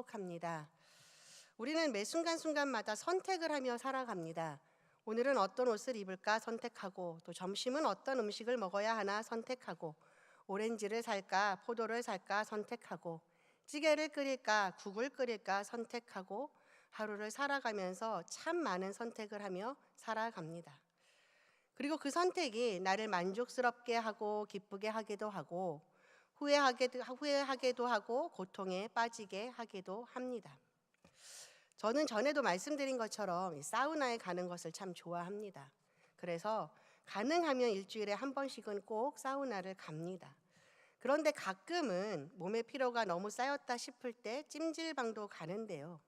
축복합니다. 우리는 매 순간순간마다 선택을 하며 살아갑니다. 오늘은 어떤 옷을 입을까 선택하고, 또 점심은 어떤 음식을 먹어야 하나 선택하고, 오렌지를 살까 포도를 살까 선택하고, 찌개를 끓일까 국을 끓일까 선택하고, 하루를 살아가면서 참 많은 선택을 하며 살아갑니다. 그리고 그 선택이 나를 만족스럽게 하고 기쁘게 하기도 하고, 후회하게도 하고 고통에 빠지게 하기도 합니다. 저는 전에도 말씀드린 것처럼 사우나에 가는 것을 참 좋아합니다. 그래서 가능하면 일주일에 한 번씩은 꼭 사우나를 갑니다. 그런데 가끔은 몸의 피로가 너무 쌓였다 싶을 때 찜질방도 가는데요.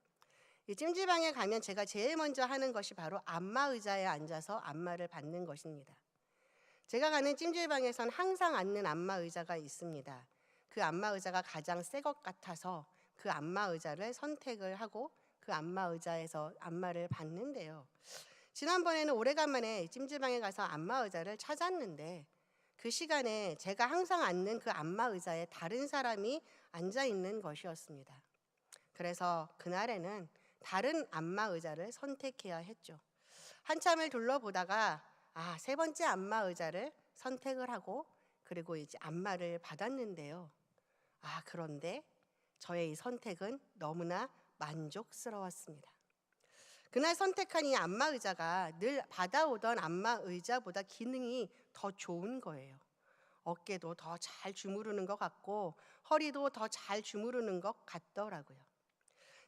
이 찜질방에 가면 제가 제일 먼저 하는 것이 바로 안마 의자에 앉아서 안마를 받는 것입니다. 제가 가는 찜질방에선 항상 앉는 안마 의자가 있습니다. 그 안마 의자가 가장 새 것 같아서 그 안마 의자를 선택을 하고 그 안마 의자에서 안마를 받는데요. 지난번에는 오래간만에 찜질방에 가서 안마 의자를 찾았는데, 그 시간에 제가 항상 앉는 그 안마 의자에 다른 사람이 앉아 있는 것이었습니다. 그래서 그날에는 다른 안마 의자를 선택해야 했죠. 한참을 둘러보다가 세 번째 안마 의자를 선택을 하고, 그리고 이제 안마를 받았는데요. 그런데 저의 이 선택은 너무나 만족스러웠습니다. 그날 선택한 이 안마 의자가 늘 받아오던 안마 의자보다 기능이 더 좋은 거예요. 어깨도 더 잘 주무르는 것 같고 허리도 더 잘 주무르는 것 같더라고요.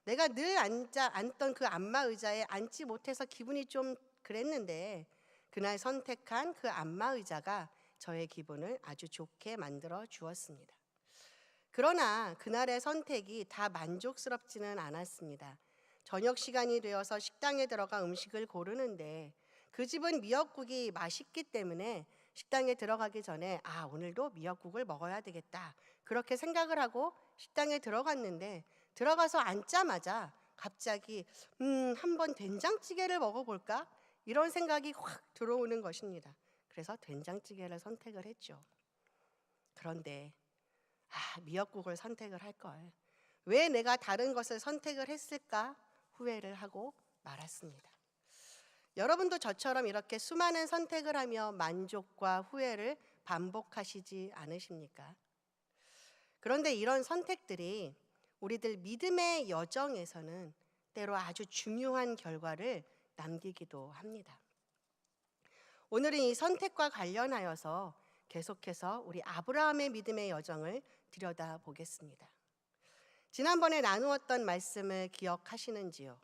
내가 늘 앉던 그 안마 의자에 앉지 못해서 기분이 좀 그랬는데, 그날 선택한 그 안마 의자가 저의 기분을 아주 좋게 만들어 주었습니다. 그러나 그날의 선택이 다 만족스럽지는 않았습니다. 저녁 시간이 되어서 식당에 들어가 음식을 고르는데, 그 집은 미역국이 맛있기 때문에 식당에 들어가기 전에 오늘도 미역국을 먹어야 되겠다, 그렇게 생각을 하고 식당에 들어갔는데, 들어가서 앉자마자 갑자기 한번 된장찌개를 먹어볼까? 이런 생각이 확 들어오는 것입니다. 그래서 된장찌개를 선택을 했죠. 그런데 미역국을 선택을 할 걸, 왜 내가 다른 것을 선택을 했을까 후회를 하고 말았습니다. 여러분도 저처럼 이렇게 수많은 선택을 하며 만족과 후회를 반복하시지 않으십니까? 그런데 이런 선택들이 우리들 믿음의 여정에서는 때로 아주 중요한 결과를 남기기도 합니다. 오늘은 이 선택과 관련하여서 계속해서 우리 아브라함의 믿음의 여정을 들여다보겠습니다. 지난번에 나누었던 말씀을 기억하시는지요?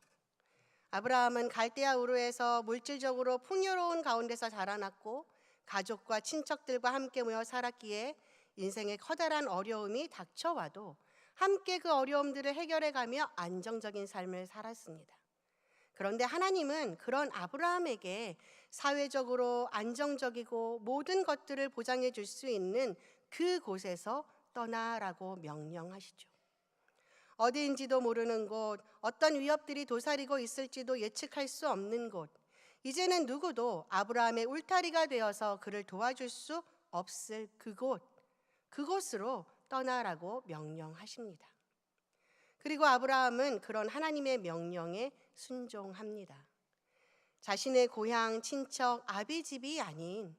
아브라함은 갈대아 우르에서 물질적으로 풍요로운 가운데서 자라났고, 가족과 친척들과 함께 모여 살았기에 인생에 커다란 어려움이 닥쳐와도 함께 그 어려움들을 해결해가며 안정적인 삶을 살았습니다. 그런데 하나님은 그런 아브라함에게 사회적으로 안정적이고 모든 것들을 보장해 줄 수 있는 그곳에서 떠나라고 명령하시죠. 어디인지도 모르는 곳, 어떤 위협들이 도사리고 있을지도 예측할 수 없는 곳, 이제는 누구도 아브라함의 울타리가 되어서 그를 도와줄 수 없을 그곳으로 떠나라고 명령하십니다. 그리고 아브라함은 그런 하나님의 명령에 순종합니다. 자신의 고향, 친척, 아비집이 아닌,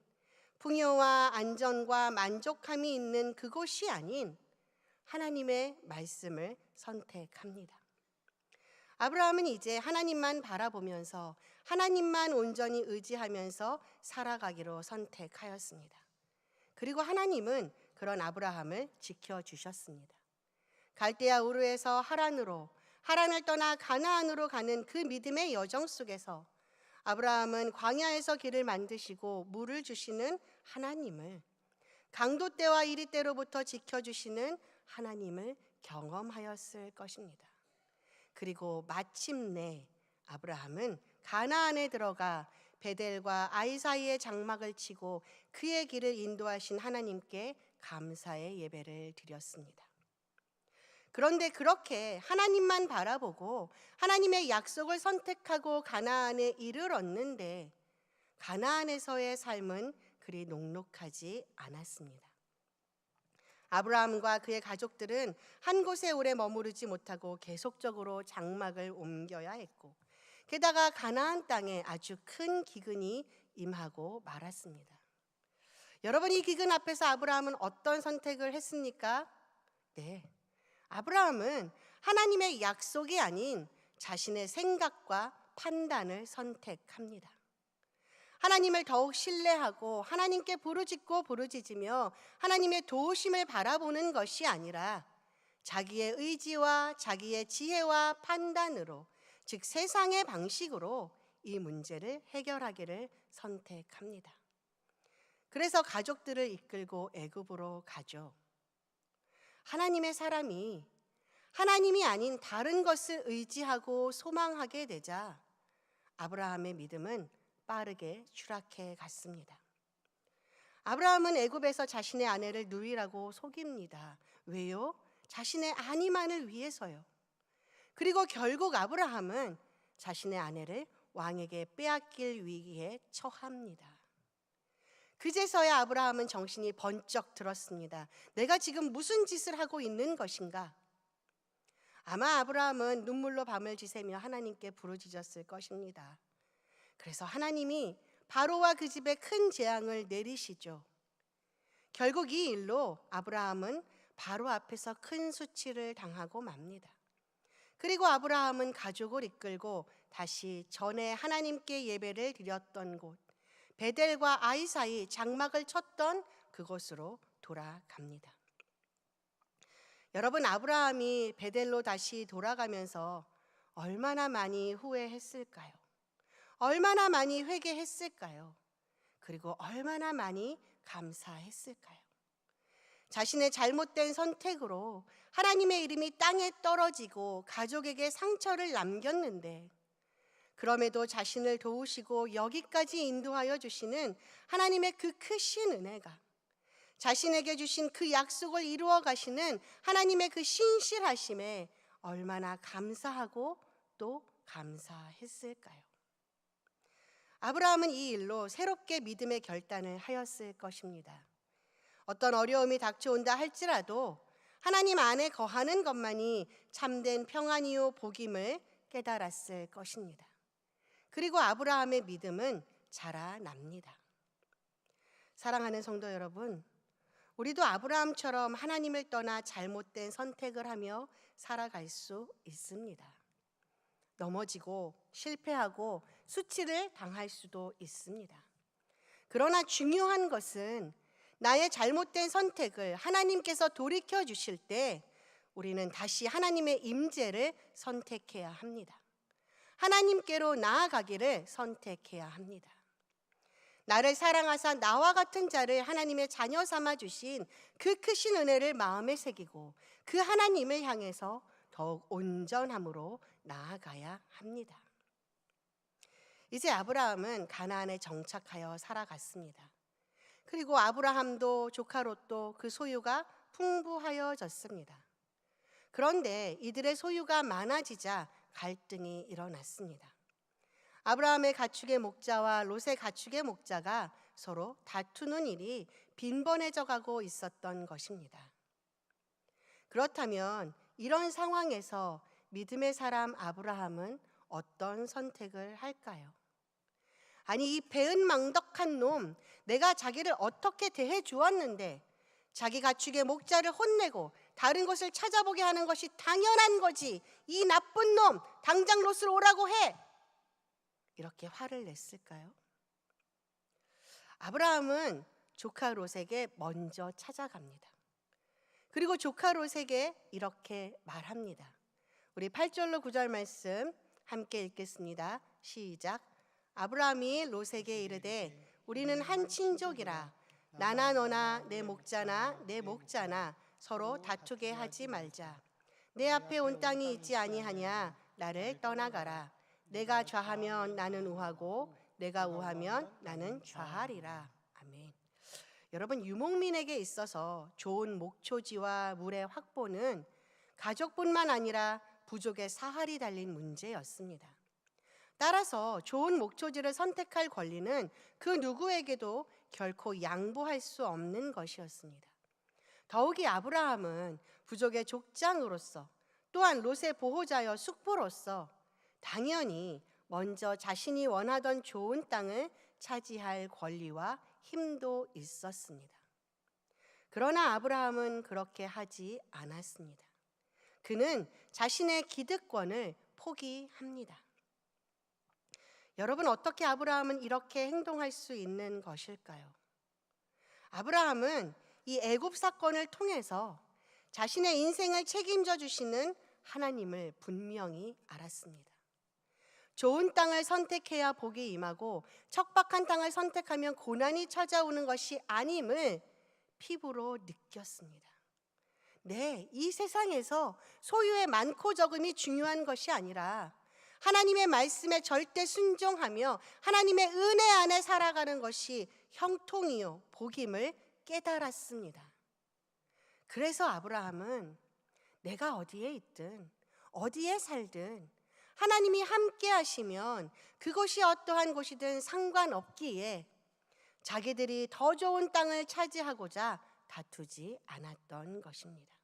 풍요와 안전과 만족함이 있는 그곳이 아닌 하나님의 말씀을 선택합니다. 아브라함은 이제 하나님만 바라보면서 하나님만 온전히 의지하면서 살아가기로 선택하였습니다. 그리고 하나님은 그런 아브라함을 지켜주셨습니다. 갈대아 우르에서 하란을 떠나 가나안으로 가는 그 믿음의 여정 속에서 아브라함은 광야에서 길을 만드시고 물을 주시는 하나님을, 강도 때와 이리 때로부터 지켜주시는 하나님을 경험하였을 것입니다. 그리고 마침내 아브라함은 가나안에 들어가 베델과 아이 사이에 장막을 치고 그의 길을 인도하신 하나님께 감사의 예배를 드렸습니다. 그런데 그렇게 하나님만 바라보고 하나님의 약속을 선택하고 가나안에 이르렀는데, 가나안에서의 삶은 그리 녹록하지 않았습니다. 아브라함과 그의 가족들은 한 곳에 오래 머무르지 못하고 계속적으로 장막을 옮겨야 했고, 게다가 가나안 땅에 아주 큰 기근이 임하고 말았습니다. 여러분, 이 기근 앞에서 아브라함은 어떤 선택을 했습니까? 네, 아브라함은 하나님의 약속이 아닌 자신의 생각과 판단을 선택합니다. 하나님을 더욱 신뢰하고 하나님께 부르짖으며 하나님의 도우심을 바라보는 것이 아니라 자기의 의지와 자기의 지혜와 판단으로, 즉 세상의 방식으로 이 문제를 해결하기를 선택합니다. 그래서 가족들을 이끌고 애굽으로 가죠. 하나님의 사람이 하나님이 아닌 다른 것을 의지하고 소망하게 되자 아브라함의 믿음은 빠르게 추락해 갔습니다. 아브라함은 애굽에서 자신의 아내를 누이라고 속입니다. 왜요? 자신의 안위만을 위해서요. 그리고 결국 아브라함은 자신의 아내를 왕에게 빼앗길 위기에 처합니다. 그제서야 아브라함은 정신이 번쩍 들었습니다. 내가 지금 무슨 짓을 하고 있는 것인가? 아마 아브라함은 눈물로 밤을 지새며 하나님께 부르짖었을 것입니다. 그래서 하나님이 바로와 그 집에 큰 재앙을 내리시죠. 결국 이 일로 아브라함은 바로 앞에서 큰 수치를 당하고 맙니다. 그리고 아브라함은 가족을 이끌고 다시 전에 하나님께 예배를 드렸던 곳 베델과 아이 사이 장막을 쳤던 그곳으로 돌아갑니다. 여러분, 아브라함이 베델로 다시 돌아가면서 얼마나 많이 후회했을까요? 얼마나 많이 회개했을까요? 그리고 얼마나 많이 감사했을까요? 자신의 잘못된 선택으로 하나님의 이름이 땅에 떨어지고 가족에게 상처를 남겼는데, 그럼에도 자신을 도우시고 여기까지 인도하여 주시는 하나님의 그 크신 은혜가, 자신에게 주신 그 약속을 이루어 가시는 하나님의 그 신실하심에 얼마나 감사하고 또 감사했을까요? 아브라함은 이 일로 새롭게 믿음의 결단을 하였을 것입니다. 어떤 어려움이 닥쳐온다 할지라도 하나님 안에 거하는 것만이 참된 평안이요 복임을 깨달았을 것입니다. 그리고 아브라함의 믿음은 자라납니다. 사랑하는 성도 여러분, 우리도 아브라함처럼 하나님을 떠나 잘못된 선택을 하며 살아갈 수 있습니다. 넘어지고 실패하고 수치를 당할 수도 있습니다. 그러나 중요한 것은 나의 잘못된 선택을 하나님께서 돌이켜 주실 때 우리는 다시 하나님의 임재를 선택해야 합니다. 하나님께로 나아가기를 선택해야 합니다. 나를 사랑하사 나와 같은 자를 하나님의 자녀 삼아 주신 그 크신 은혜를 마음에 새기고 그 하나님을 향해서 더욱 온전함으로 나아가야 합니다. 이제 아브라함은 가나안에 정착하여 살아갔습니다. 그리고 아브라함도 조카 롯도 그 소유가 풍부하여졌습니다. 그런데 이들의 소유가 많아지자 갈등이 일어났습니다. 아브라함의 가축의 목자와 롯의 가축의 목자가 서로 다투는 일이 빈번해져 가고 있었던 것입니다. 그렇다면 이런 상황에서 믿음의 사람 아브라함은 어떤 선택을 할까요? 아니, 이 배은망덕한 놈, 내가 자기를 어떻게 대해 주었는데 자기 가축의 목자를 혼내고 다른 곳을 찾아보게 하는 것이 당연한 거지. 이 나쁜 놈, 당장 롯을 오라고 해. 이렇게 화를 냈을까요? 아브라함은 조카 롯에게 먼저 찾아갑니다. 그리고 조카 롯에게 이렇게 말합니다. 우리 8절로 9절 말씀 함께 읽겠습니다. 시작. 아브라함이 롯에게 이르되 우리는 한 친족이라 나나 너나 내 목자나 내 목자나 서로 다투게 하지 말자. 내 앞에 온 땅이 있지 아니하냐. 나를 떠나가라. 내가 좌하면 나는 우하고 내가 우하면 나는 좌하리라. 아멘. 여러분, 유목민에게 있어서 좋은 목초지와 물의 확보는 가족뿐만 아니라 부족의 사활이 달린 문제였습니다. 따라서 좋은 목초지를 선택할 권리는 그 누구에게도 결코 양보할 수 없는 것이었습니다. 더욱이 아브라함은 부족의 족장으로서 또한 롯의 보호자여 숙부로서 당연히 먼저 자신이 원하던 좋은 땅을 차지할 권리와 힘도 있었습니다. 그러나 아브라함은 그렇게 하지 않았습니다. 그는 자신의 기득권을 포기합니다. 여러분, 어떻게 아브라함은 이렇게 행동할 수 있는 것일까요? 아브라함은 이 애굽 사건을 통해서 자신의 인생을 책임져 주시는 하나님을 분명히 알았습니다. 좋은 땅을 선택해야 복이 임하고 척박한 땅을 선택하면 고난이 찾아오는 것이 아님을 피부로 느꼈습니다. 네, 이 세상에서 소유의 많고 적음이 중요한 것이 아니라 하나님의 말씀에 절대 순종하며 하나님의 은혜 안에 살아가는 것이 형통이요 복임을 깨달았습니다. 그래서 아브라함은 내가 어디에 있든 어디에 살든 하나님이 함께 하시면 그곳이 어떠한 곳이든 상관없기에 자기들이 더 좋은 땅을 차지하고자 다투지 않았던 것입니다.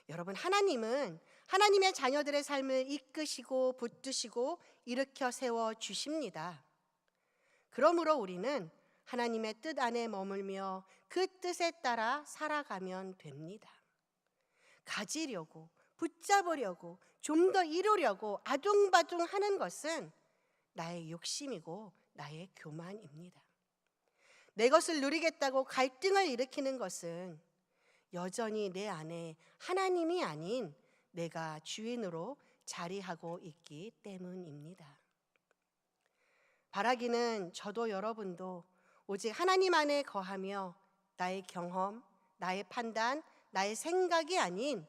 여러분, 하나님은 하나님의 자녀들의 삶을 이끄시고 붙드시고 일으켜 세워 주십니다. 그러므로 우리는 하나님의 뜻 안에 머물며 그 뜻에 따라 살아가면 됩니다. 가지려고, 붙잡으려고, 좀 더 이루려고 아둥바둥 하는 것은 나의 욕심이고 나의 교만입니다. 내 것을 누리겠다고 갈등을 일으키는 것은 여전히 내 안에 하나님이 아닌 내가 주인으로 자리하고 있기 때문입니다. 바라기는 저도 여러분도 오직 하나님 안에 거하며 나의 경험, 나의 판단, 나의 생각이 아닌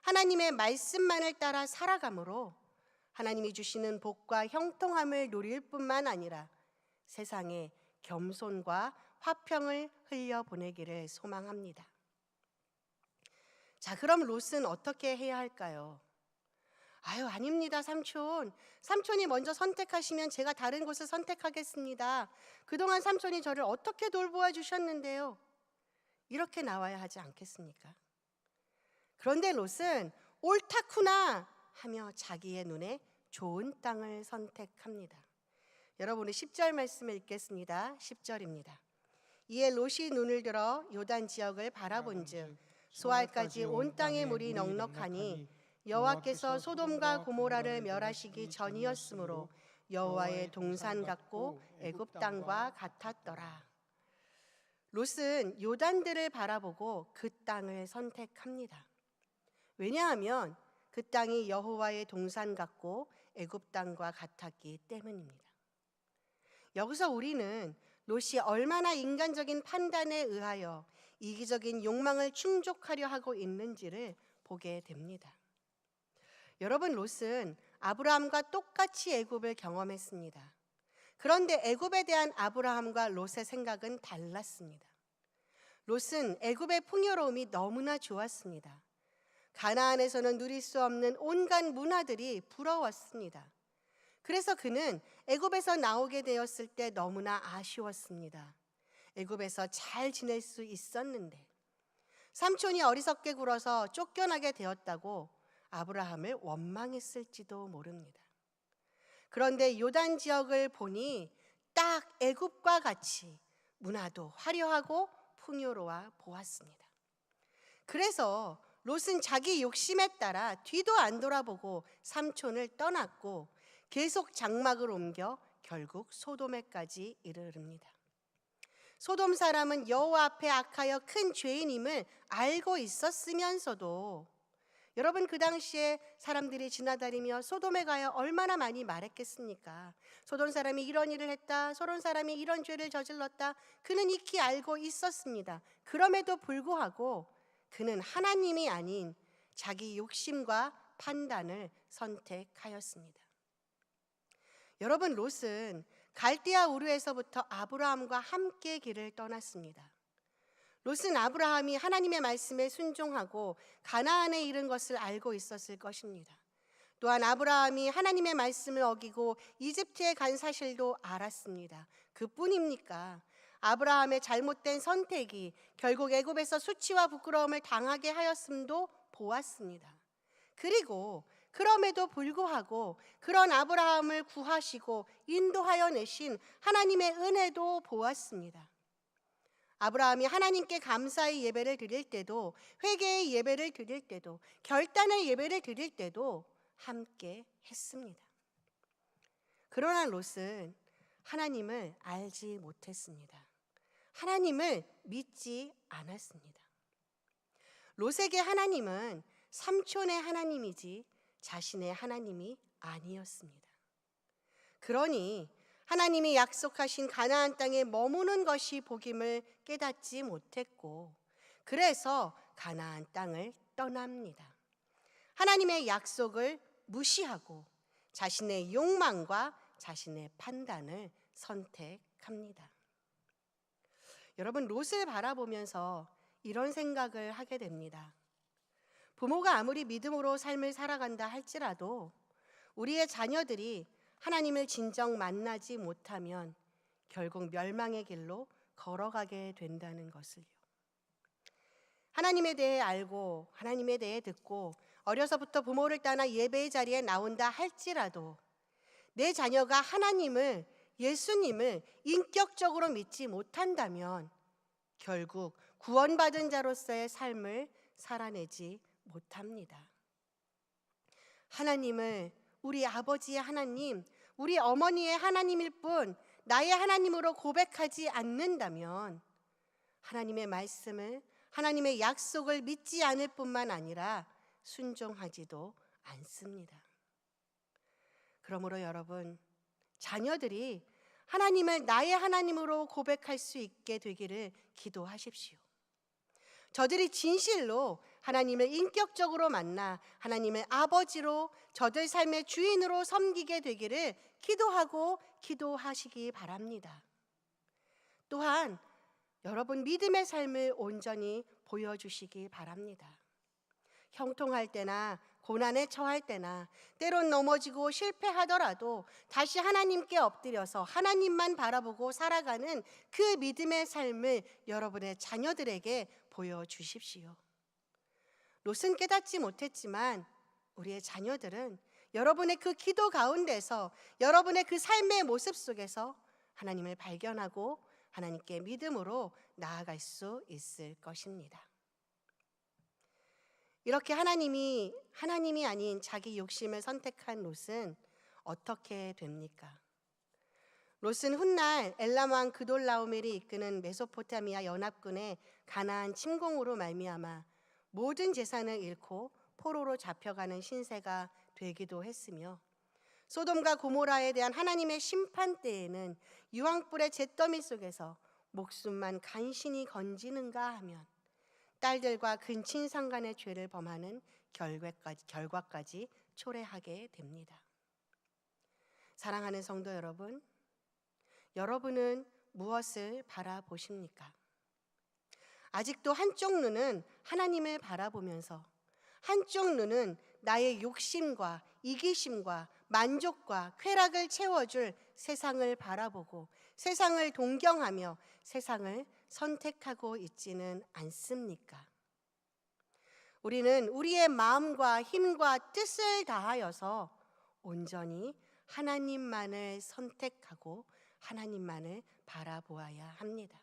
하나님의 말씀만을 따라 살아가므로 하나님이 주시는 복과 형통함을 누릴 뿐만 아니라 세상에 겸손과 화평을 흘려보내기를 소망합니다. 자, 그럼 롯은 어떻게 해야 할까요? 아닙니다, 삼촌. 삼촌이 먼저 선택하시면 제가 다른 곳을 선택하겠습니다. 그동안 삼촌이 저를 어떻게 돌보아 주셨는데요. 이렇게 나와야 하지 않겠습니까? 그런데 롯은 옳다구나 하며 자기의 눈에 좋은 땅을 선택합니다. 여러분, 우리 10절 말씀을 읽겠습니다. 10절입니다. 이에 롯이 눈을 들어 요단 지역을 바라본즉 소알까지 온 땅의 물이 넉넉하니 여호와께서 소돔과 고모라를 멸하시기 전이었으므로 여호와의 동산 같고 애굽 땅과 같았더라. 롯은 요단들을 바라보고 그 땅을 선택합니다. 왜냐하면 그 땅이 여호와의 동산 같고 애굽 땅과 같았기 때문입니다. 여기서 우리는 롯이 얼마나 인간적인 판단에 의하여 이기적인 욕망을 충족하려 하고 있는지를 보게 됩니다. 여러분, 롯은 아브라함과 똑같이 애굽을 경험했습니다. 그런데 애굽에 대한 아브라함과 롯의 생각은 달랐습니다. 롯은 애굽의 풍요로움이 너무나 좋았습니다. 가나안에서는 누릴 수 없는 온갖 문화들이 부러웠습니다. 그래서 그는 애굽에서 나오게 되었을 때 너무나 아쉬웠습니다. 애굽에서 잘 지낼 수 있었는데 삼촌이 어리석게 굴어서 쫓겨나게 되었다고 아브라함을 원망했을지도 모릅니다. 그런데 요단 지역을 보니 딱 애굽과 같이 문화도 화려하고 풍요로워 보았습니다. 그래서 롯은 자기 욕심에 따라 뒤도 안 돌아보고 삼촌을 떠났고 계속 장막을 옮겨 결국 소돔에까지 이르릅니다. 소돔 사람은 여호와 앞에 악하여 큰 죄인임을 알고 있었으면서도 여러분, 그 당시에 사람들이 지나다니며 소돔에 가여 얼마나 많이 말했겠습니까? 소돔 사람이 이런 일을 했다, 소돔 사람이 이런 죄를 저질렀다. 그는 익히 알고 있었습니다. 그럼에도 불구하고 그는 하나님이 아닌 자기 욕심과 판단을 선택하였습니다. 여러분, 롯은 갈대아 우르에서부터 아브라함과 함께 길을 떠났습니다. 롯은 아브라함이 하나님의 말씀에 순종하고 가나안에 이른 것을 알고 있었을 것입니다. 또한 아브라함이 하나님의 말씀을 어기고 이집트에 간 사실도 알았습니다. 그뿐입니까? 아브라함의 잘못된 선택이 결국 애굽에서 수치와 부끄러움을 당하게 하였음도 보았습니다. 그리고 그럼에도 불구하고 그런 아브라함을 구하시고 인도하여 내신 하나님의 은혜도 보았습니다. 아브라함이 하나님께 감사의 예배를 드릴 때도, 회개의 예배를 드릴 때도, 결단의 예배를 드릴 때도 함께 했습니다. 그러나 롯은 하나님을 알지 못했습니다. 하나님을 믿지 않았습니다. 롯에게 하나님은 삼촌의 하나님이지 자신의 하나님이 아니었습니다. 그러니 하나님이 약속하신 가나안 땅에 머무는 것이 복임을 깨닫지 못했고, 그래서 가나안 땅을 떠납니다. 하나님의 약속을 무시하고 자신의 욕망과 자신의 판단을 선택합니다. 여러분, 롯을 바라보면서 이런 생각을 하게 됩니다. 부모가 아무리 믿음으로 삶을 살아간다 할지라도 우리의 자녀들이 하나님을 진정 만나지 못하면 결국 멸망의 길로 걸어가게 된다는 것을요. 하나님에 대해 알고 하나님에 대해 듣고 어려서부터 부모를 따라 예배의 자리에 나온다 할지라도 내 자녀가 하나님을, 예수님을 인격적으로 믿지 못한다면 결국 구원받은 자로서의 삶을 살아내지 못합니다. 하나님을 우리 아버지의 하나님, 우리 어머니의 하나님일 뿐 나의 하나님으로 고백하지 않는다면 하나님의 말씀을, 하나님의 약속을 믿지 않을 뿐만 아니라 순종하지도 않습니다. 그러므로 여러분, 자녀들이 하나님을 나의 하나님으로 고백할 수 있게 되기를 기도하십시오. 저들이 진실로 하나님을 인격적으로 만나 하나님을 아버지로, 저들 삶의 주인으로 섬기게 되기를 기도하고 기도하시기 바랍니다. 또한 여러분, 믿음의 삶을 온전히 보여주시기 바랍니다. 형통할 때나 고난에 처할 때나 때론 넘어지고 실패하더라도 다시 하나님께 엎드려서 하나님만 바라보고 살아가는 그 믿음의 삶을 여러분의 자녀들에게 보여주십시오. 롯은 깨닫지 못했지만 우리의 자녀들은 여러분의 그 기도 가운데서, 여러분의 그 삶의 모습 속에서 하나님을 발견하고 하나님께 믿음으로 나아갈 수 있을 것입니다. 이렇게 하나님이 아닌 자기 욕심을 선택한 롯은 어떻게 됩니까? 롯은 훗날 엘람 왕 그돌라오멜이 이끄는 메소포타미아 연합군의 가나안 침공으로 말미암아 모든 재산을 잃고 포로로 잡혀가는 신세가 되기도 했으며, 소돔과 고모라에 대한 하나님의 심판 때에는 유황불의 잿더미 속에서 목숨만 간신히 건지는가 하면 딸들과 근친상 간의 죄를 범하는 결과까지 초래하게 됩니다. 사랑하는 성도 여러분, 여러분은 무엇을 바라보십니까? 아직도 한쪽 눈은 하나님을 바라보면서 한쪽 눈은 나의 욕심과 이기심과 만족과 쾌락을 채워줄 세상을 바라보고 세상을 동경하며 세상을 선택하고 있지는 않습니까? 우리는 우리의 마음과 힘과 뜻을 다하여서 온전히 하나님만을 선택하고 하나님만을 바라보아야 합니다.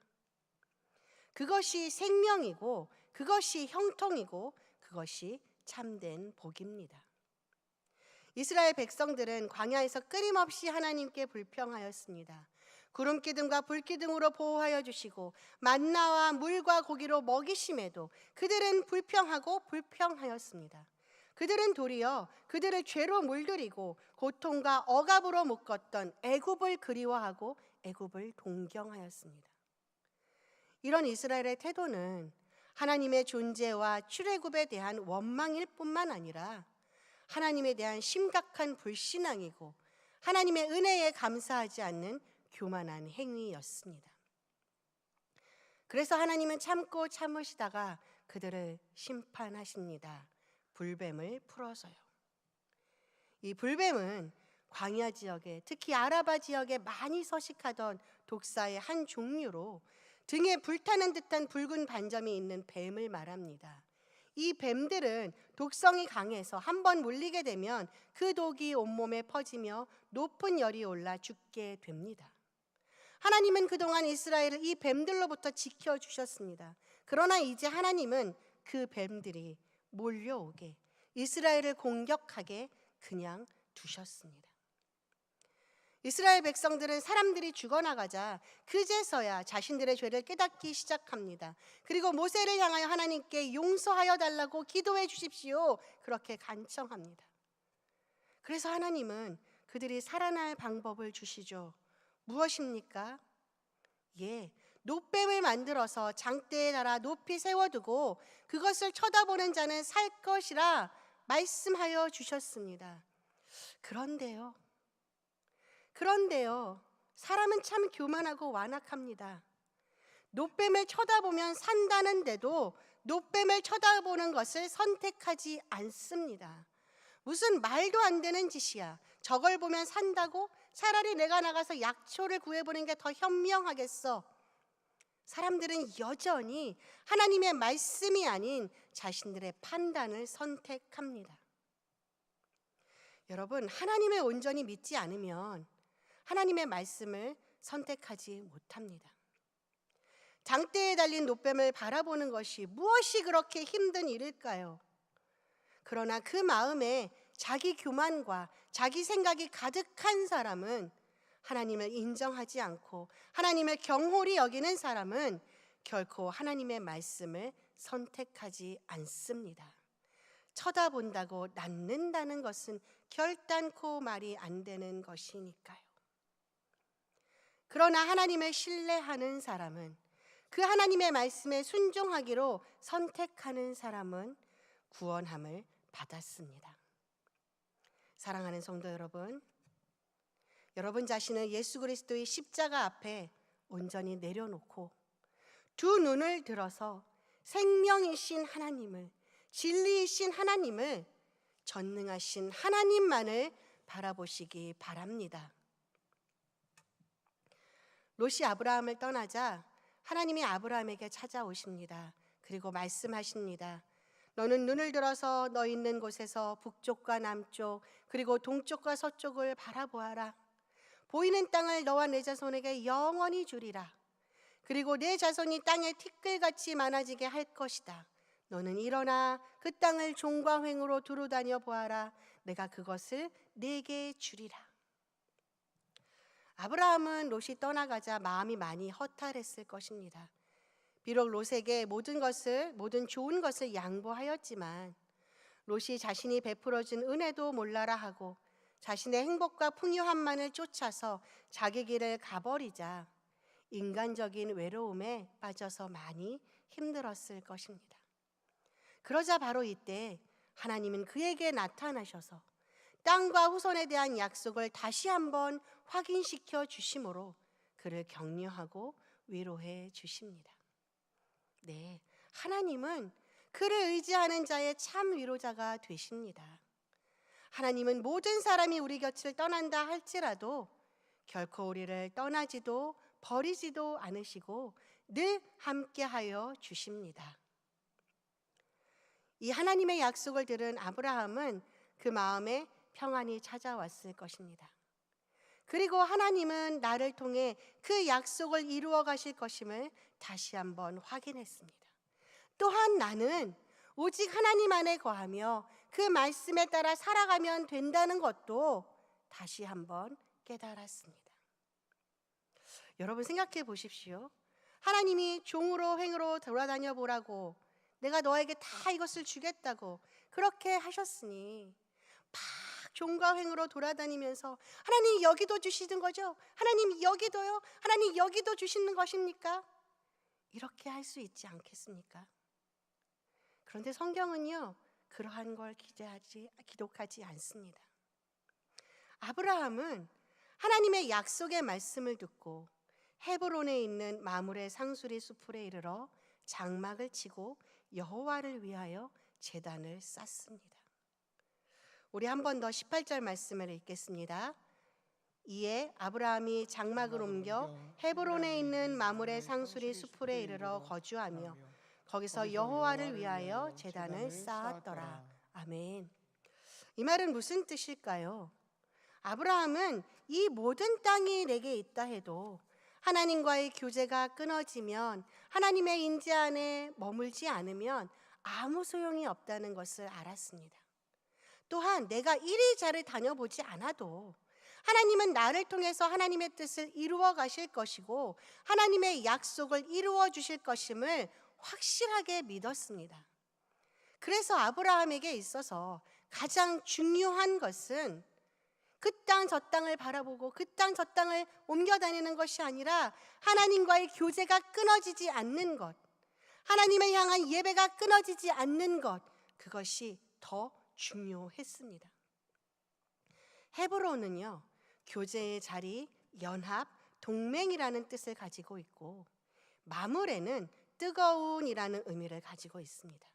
그것이 생명이고 그것이 형통이고 그것이 참된 복입니다. 이스라엘 백성들은 광야에서 끊임없이 하나님께 불평하였습니다. 구름기둥과 불기둥으로 보호하여 주시고 만나와 물과 고기로 먹이심에도 그들은 불평하고 불평하였습니다. 그들은 도리어 그들을 죄로 물들이고 고통과 억압으로 묶었던 애굽을 그리워하고 애굽을 동경하였습니다. 이런 이스라엘의 태도는 하나님의 존재와 출애굽에 대한 원망일 뿐만 아니라 하나님에 대한 심각한 불신앙이고 하나님의 은혜에 감사하지 않는 교만한 행위였습니다. 그래서 하나님은 참고 참으시다가 그들을 심판하십니다. 불뱀을 풀어서요. 이 불뱀은 광야 지역에, 특히 아라바 지역에 많이 서식하던 독사의 한 종류로 등에 불타는 듯한 붉은 반점이 있는 뱀을 말합니다. 이 뱀들은 독성이 강해서 한번 물리게 되면 그 독이 온몸에 퍼지며 높은 열이 올라 죽게 됩니다. 하나님은 그동안 이스라엘을 이 뱀들로부터 지켜주셨습니다. 그러나 이제 하나님은 그 뱀들이 몰려오게, 이스라엘을 공격하게 그냥 두셨습니다. 이스라엘 백성들은 사람들이 죽어나가자 그제서야 자신들의 죄를 깨닫기 시작합니다. 그리고 모세를 향하여 하나님께 용서하여 달라고 기도해 주십시오, 그렇게 간청합니다. 그래서 하나님은 그들이 살아날 방법을 주시죠. 무엇입니까? 놋뱀을 만들어서 장대에 달아 높이 세워두고 그것을 쳐다보는 자는 살 것이라 말씀하여 주셨습니다. 그런데요, 사람은 참 교만하고 완악합니다. 놋뱀을 쳐다보면 산다는데도 놋뱀을 쳐다보는 것을 선택하지 않습니다. 무슨 말도 안 되는 짓이야. 저걸 보면 산다고? 차라리 내가 나가서 약초를 구해보는 게 더 현명하겠어. 사람들은 여전히 하나님의 말씀이 아닌 자신들의 판단을 선택합니다. 여러분, 하나님을 온전히 믿지 않으면 하나님의 말씀을 선택하지 못합니다. 장대에 달린 놋뱀을 바라보는 것이 무엇이 그렇게 힘든 일일까요? 그러나 그 마음에 자기 교만과 자기 생각이 가득한 사람은, 하나님을 인정하지 않고 하나님을 경홀히 여기는 사람은 결코 하나님의 말씀을 선택하지 않습니다. 쳐다본다고 낫는다는 것은 결단코 말이 안 되는 것이니까요. 그러나 하나님을 신뢰하는 사람은, 그 하나님의 말씀에 순종하기로 선택하는 사람은 구원함을 받았습니다. 사랑하는 성도 여러분, 여러분 자신을 예수 그리스도의 십자가 앞에 온전히 내려놓고 두 눈을 들어서 생명이신 하나님을, 진리이신 하나님을, 전능하신 하나님만을 바라보시기 바랍니다. 롯이 아브라함을 떠나자 하나님이 아브라함에게 찾아오십니다. 그리고 말씀하십니다. 너는 눈을 들어서 너 있는 곳에서 북쪽과 남쪽 그리고 동쪽과 서쪽을 바라보아라. 보이는 땅을 너와 내 자손에게 영원히 주리라. 그리고 내 자손이 땅에 티끌같이 많아지게 할 것이다. 너는 일어나 그 땅을 종과 횡으로 두루 다녀 보아라. 내가 그것을 네게 주리라. 아브라함은 롯이 떠나가자 마음이 많이 허탈했을 것입니다. 비록 롯에게 모든 좋은 것을 양보하였지만 롯이 자신이 베풀어준 은혜도 몰라라 하고 자신의 행복과 풍요함만을 쫓아서 자기 길을 가버리자 인간적인 외로움에 빠져서 많이 힘들었을 것입니다. 그러자 바로 이때 하나님은 그에게 나타나셔서 땅과 후손에 대한 약속을 다시 한번 확인시켜 주심으로 그를 격려하고 위로해 주십니다. 네, 하나님은 그를 의지하는 자의 참 위로자가 되십니다. 하나님은 모든 사람이 우리 곁을 떠난다 할지라도 결코 우리를 떠나지도 버리지도 않으시고 늘 함께하여 주십니다. 이 하나님의 약속을 들은 아브라함은 그 마음에 평안이 찾아왔을 것입니다. 그리고 하나님은 나를 통해 그 약속을 이루어 가실 것임을 다시 한번 확인했습니다. 또한 나는 오직 하나님 안에 거하며 그 말씀에 따라 살아가면 된다는 것도 다시 한번 깨달았습니다. 여러분 생각해 보십시오. 하나님이 종으로 횡으로 돌아다녀 보라고, 내가 너에게 다 이것을 주겠다고 그렇게 하셨으니 막 종과 횡으로 돌아다니면서 하나님 여기도 주시는 거죠? 하나님 여기도요? 하나님 여기도 주시는 것입니까? 이렇게 할 수 있지 않겠습니까? 그런데 성경은요, 그러한 걸 기록하지 않습니다. 아브라함은 하나님의 약속의 말씀을 듣고 헤브론에 있는 마므레 상수리 수풀에 이르러 장막을 치고 여호와를 위하여 제단을 쌓습니다. 우리 한 번 더 18절 말씀을 읽겠습니다. 이에 아브라함이 장막을 옮겨 헤브론에 있는 마므레 상수리 수풀에 이르러 거주하며 거기서 여호와를 위하여 제단을 쌓았더라. 아멘. 이 말은 무슨 뜻일까요? 아브라함은 이 모든 땅이 내게 있다 해도 하나님과의 교제가 끊어지면, 하나님의 인지 안에 머물지 않으면 아무 소용이 없다는 것을 알았습니다. 또한 내가 이리저리 다녀보지 않아도 하나님은 나를 통해서 하나님의 뜻을 이루어 가실 것이고 하나님의 약속을 이루어 주실 것임을 확실하게 믿었습니다. 그래서 아브라함에게 있어서 가장 중요한 것은 그 땅 저 땅을 바라보고 그 땅 저 땅을 옮겨 다니는 것이 아니라 하나님과의 교제가 끊어지지 않는 것, 하나님을 향한 예배가 끊어지지 않는 것, 그것이 더 중요했습니다. 헤브론은요, 교제의 자리, 연합, 동맹이라는 뜻을 가지고 있고, 마므레는 뜨거운이라는 의미를 가지고 있습니다.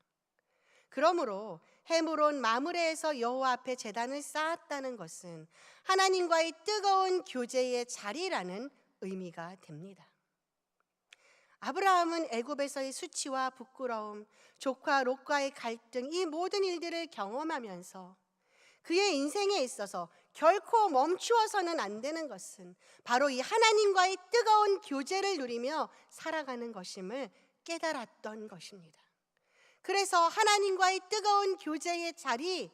그러므로 헤브론 마므레에서 여호와 앞에 제단을 쌓았다는 것은 하나님과의 뜨거운 교제의 자리라는 의미가 됩니다. 아브라함은 애굽에서의 수치와 부끄러움, 조카 롯과의 갈등, 이 모든 일들을 경험하면서 그의 인생에 있어서 결코 멈추어서는 안 되는 것은 바로 이 하나님과의 뜨거운 교제를 누리며 살아가는 것임을 깨달았던 것입니다. 그래서 하나님과의 뜨거운 교제의 자리,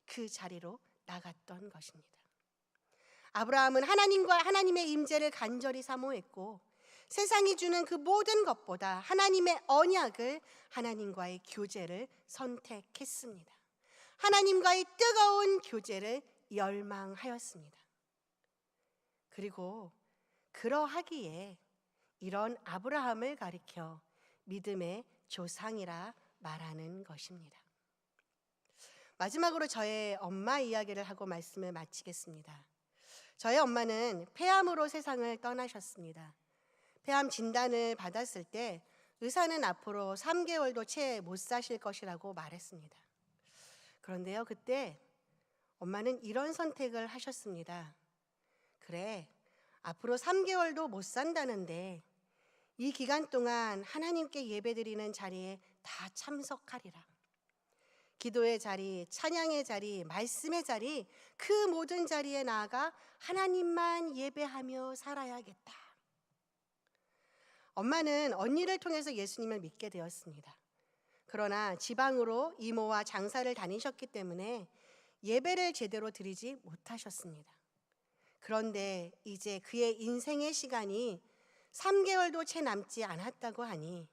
그 자리로 나갔던 것입니다. 아브라함은 하나님의 임재를 간절히 사모했고 세상이 주는 그 모든 것보다 하나님의 언약을, 하나님과의 교제를 선택했습니다. 하나님과의 뜨거운 교제를 열망하였습니다. 그리고 그러하기에 이런 아브라함을 가리켜 믿음의 조상이라 말하는 것입니다. 마지막으로 저의 엄마 이야기를 하고 말씀을 마치겠습니다. 저의 엄마는 폐암으로 세상을 떠나셨습니다. 폐암 진단을 받았을 때 의사는 앞으로 3개월도 채 못 사실 것이라고 말했습니다. 그런데요, 그때 엄마는 이런 선택을 하셨습니다. 그래, 앞으로 3개월도 못 산다는데 이 기간 동안 하나님께 예배드리는 자리에 다 참석하리라. 기도의 자리, 찬양의 자리, 말씀의 자리, 그 모든 자리에 나아가 하나님만 예배하며 살아야겠다. 엄마는 언니를 통해서 예수님을 믿게 되었습니다. 그러나 지방으로 이모와 장사를 다니셨기 때문에 예배를 제대로 드리지 못하셨습니다. 그런데 이제 그의 인생의 시간이 3개월도 채 남지 않았다고 하니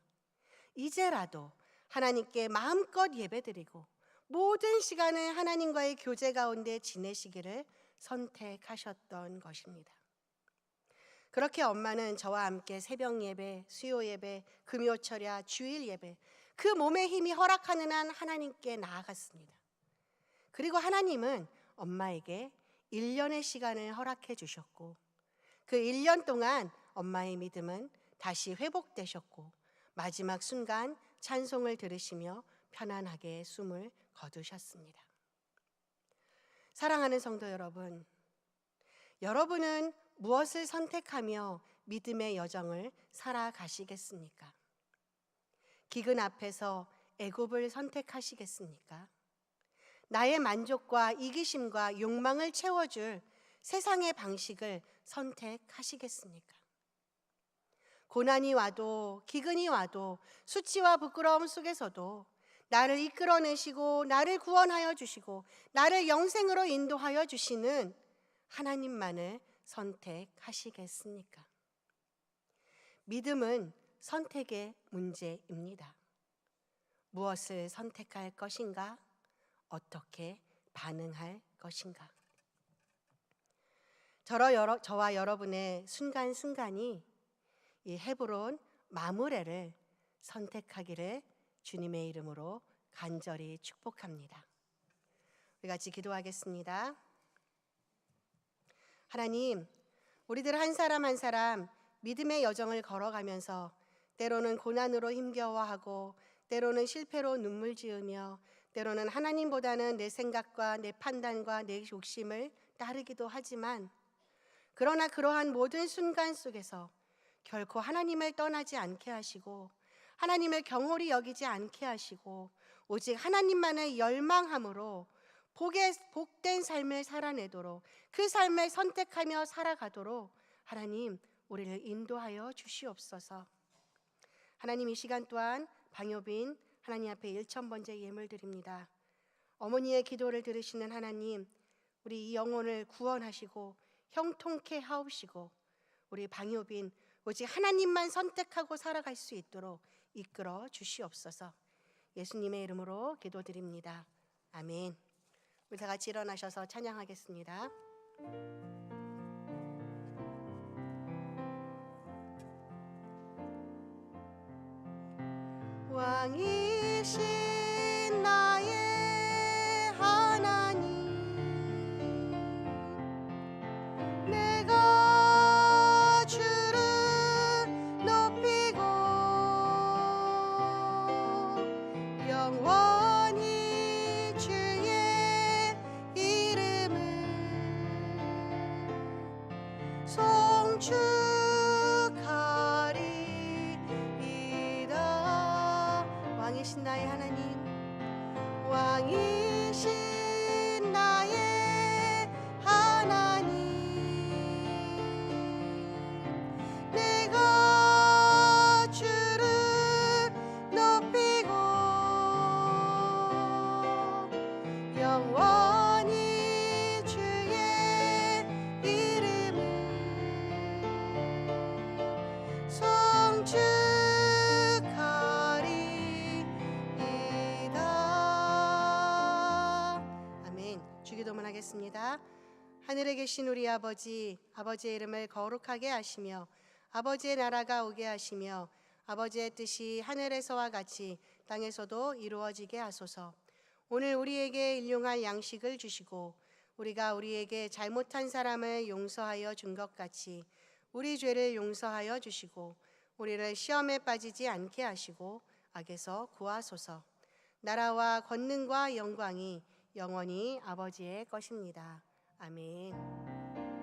이제라도 하나님께 마음껏 예배드리고 모든 시간을 하나님과의 교제 가운데 지내시기를 선택하셨던 것입니다. 그렇게 엄마는 저와 함께 새벽 예배, 수요 예배, 금요 철야, 주일 예배, 그 몸의 힘이 허락하는 한 하나님께 나아갔습니다. 그리고 하나님은 엄마에게 1년의 시간을 허락해 주셨고 그 1년 동안 엄마의 믿음은 다시 회복되셨고 마지막 순간 찬송을 들으시며 편안하게 숨을 거두셨습니다. 사랑하는 성도 여러분, 여러분은 무엇을 선택하며 믿음의 여정을 살아가시겠습니까? 기근 앞에서 애굽을 선택하시겠습니까? 나의 만족과 이기심과 욕망을 채워줄 세상의 방식을 선택하시겠습니까? 고난이 와도 기근이 와도 수치와 부끄러움 속에서도 나를 이끌어내시고 나를 구원하여 주시고 나를 영생으로 인도하여 주시는 하나님만을 선택하시겠습니까? 믿음은 선택의 문제입니다. 무엇을 선택할 것인가? 어떻게 반응할 것인가? 저와 여러분의 순간순간이 이 헤브론 마므레를 선택하기를 주님의 이름으로 간절히 축복합니다. 우리 같이 기도하겠습니다. 하나님, 우리들 한 사람 한 사람 믿음의 여정을 걸어가면서 때로는 고난으로 힘겨워하고 때로는 실패로 눈물 지으며 때로는 하나님보다는 내 생각과 내 판단과 내 욕심을 따르기도 하지만 그러나 그러한 모든 순간 속에서 결코 하나님을 떠나지 않게 하시고 하나님을 경홀히 여기지 않게 하시고 오직 하나님만을 열망함으로 복된 삶을 살아내도록, 그 삶을 선택하며 살아가도록 하나님 우리를 인도하여 주시옵소서. 하나님, 이 시간 또한 방효빈 하나님 앞에 1000번째 예물 드립니다. 어머니의 기도를 들으시는 하나님, 우리 이 영혼을 구원하시고 형통케 하옵시고 우리 방효빈 오직 하나님만 선택하고 살아갈 수 있도록 이끌어 주시옵소서. 예수님의 이름으로 기도드립니다. 아멘. 우리 다 같이 일어나셔서 찬양하겠습니다. 왕이신 나의 하나님, 내가 주를 높이고 영원히 주의 이름을 송축하리이다. 왕이신 나의 하나님, 왕이신 나의 하나님, 내가 주를 높이고 영원히 주의 이름을 송축하리이다. 아멘. 주기도문 하겠습니다. 하늘에 계신 우리 아버지, 아버지의 이름을 거룩하게 하시며 아버지의 나라가 오게 하시며 아버지의 뜻이 하늘에서와 같이 땅에서도 이루어지게 하소서. 오늘 우리에게 일용할 양식을 주시고 우리가 우리에게 잘못한 사람을 용서하여 준 것 같이 우리 죄를 용서하여 주시고 우리를 시험에 빠지지 않게 하시고 악에서 구하소서. 나라와 권능과 영광이 영원히 아버지의 것입니다. 아멘.